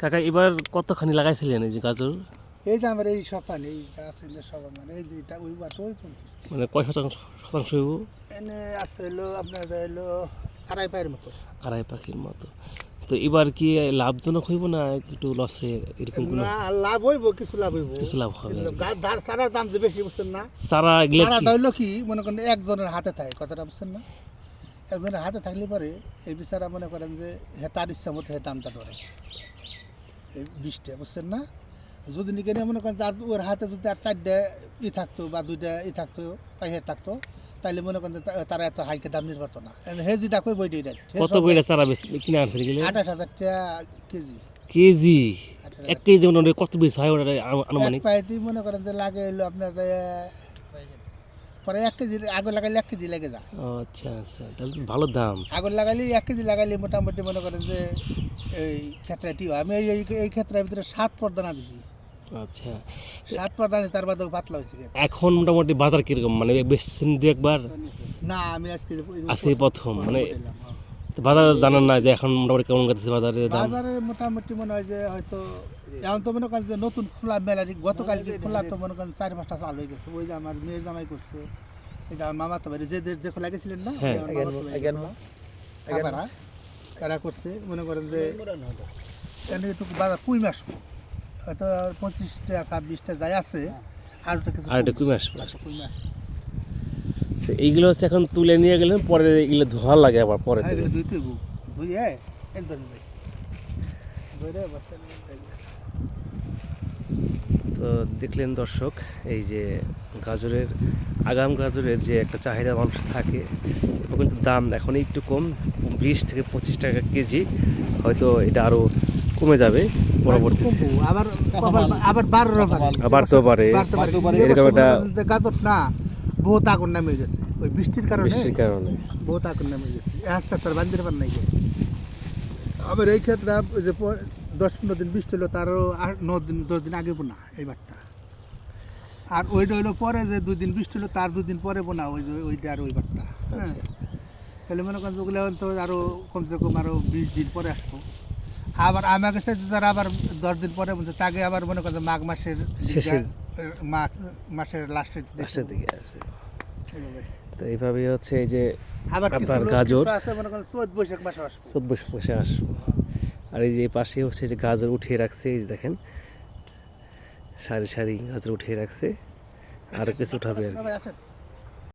কাকা এবার কতখানি লাগাইছিলেন এই যে গাজর? এই যে আমার এই সপান এই যা ছিল সব মানে এই যে এটা ওই বাট ওই মানে কয় শতাংশ হইব? এনে আছে হলো আপনার হলো 2.5 পায়ের মতো। আড়াই পাখির মতো। তো এবার কি লাভজনক হইব না একটু লসে এরকম কোনো? না লাভ হইব, কিছু লাভ হইব, কিছু লাভ হবে আর কি। গাছ ধার সারার দাম যে বেশি বুঝছেন না। চারা এগুলো কি সারাটা হইলো কি মনে করেন একজনের হাতে থাকে, কথাটা বুঝছেন না। একজনের হাতে থাকলে পরে এই বিচারা মনে করেন যে হে তার ইচ্ছা মতো হে দামটা ধরে এই 20টা বুঝছেন না। যদি নিকে নিয়ে মনে করেন যে ওর হাতে যদি আর 4টা ই থাকতো বা 2টা ই থাকতো পাইহে থাকতো, তাইলে মনে করেন যে তারা এত হাইকে দাম নিতে পারতো না। হে যেটা কই বইটাই দেয়। কত বইটা চারা বেশি কিনে আনছেন এগুলো? 28,000 টাকা কেজি। কেজি? 28,000 এক কেজি মনে কত বেশি হয় ওটা আনুমানিক? এক পাইতেই মনে করেন যে লাগে হলো আপনার যে পরে 1 কেজি আগুন লাগাইলে 1 কেজি লেগে যায়। ও আচ্ছা আচ্ছা, তাহলে তো ভালো দাম। আগুন লাগাইলে 1 কেজি লাগাইলে মোটামুটি মনে করেন যে এই ক্ষেত্রটি হয়। আমি এই ক্ষেত্রের ভিতরে 7 পর্দানা দিছি। আচ্ছা, 7 পর্দানা তার বাদেও পাতলা হয়েছে। এখন মোটামুটি বাজার কিরকম, মানে বেশি দু একবার? না আমি আজকে আজকে প্রথম মানে তো বাজারে জানান না যে এখন মোটামুটি কেমন কাটছে বাজারের দাম? বাজারে মোটামুটি মনে হয় যে হয়তো এখন তো মনে করেন যে নতুন খোলা মেলা গতকালকে খোলা তো মনে করেন 4-5টা চালু হয়ে গেছে। ওই যে আমার মেয়ে জামাই করছে, এই যে আমার মামা তো বাড়ি যে খোলা গেছিলেন না, হ্যাঁ। তারা করছে মনে করেন যে এখানে একটু বাজার পুঁই মাস হয়তো 25টা 26টা যাই আছে, আর আর একটু কমে আসবে। পুঁই মাস আচ্ছা, এইগুলো হচ্ছে এখন তুলে নিয়ে গেলেন, পরে এগুলো ধোয়া লাগে আবার পরে থেকে। ধুইয়ে একদম ধরে বাচ্চা তো দেখলেন দর্শক, এই যে গাজরের আগাম গাজরের যে একটা চাহিদা মানুষ থাকে, এখন কিন্তু দাম এখন একটু কম, 20 থেকে 25 টাকা কেজি। হয়তো এটা আরও কমে যাবে পরবর্তী, আবার আবার তো পারে এরকম একটা গাজর না বহুত আগুন নামে গেছে ওই বৃষ্টির কারণে বহুত আগুন নামে গেছে। আস্তে আস্তে বান্দির পার নাই গেছে। আবার এই ক্ষেত্রে ওই যে 10-15 দিন বৃষ্টি হলো, তারও 9-10 দিন আগে বোনা এই বারটা। আর ওইটা হইলো পরে যে 2 দিন বৃষ্টি হলো, তার 2 দিন পরে বোনা ওইটা আর ওই বারটা। হ্যাঁ, তাহলে মনে করেন ওগুলো তো আরও কমসে কম আরও 20 দিন পরে আসবো। আবার আমার কাছে যারা আবার 10 দিন পরে বলছে তাকে আবার মনে করেন মাঘ মাসের শেষের মাসের লাস্টের দিকে আসে। তো এইভাবেই হচ্ছে এই যে আবার আপনার গাজর মনে করেন 14 বৈশাখ মাসে আসবো। 14 বৈশাখে আসবো। আর এই যে পাশে হচ্ছে যে গাজর উঠিয়ে রাখছে, এই যে দেখেন সারি সারি গাজর উঠিয়ে রাখছে, আর কিছু উঠাবে আর কি।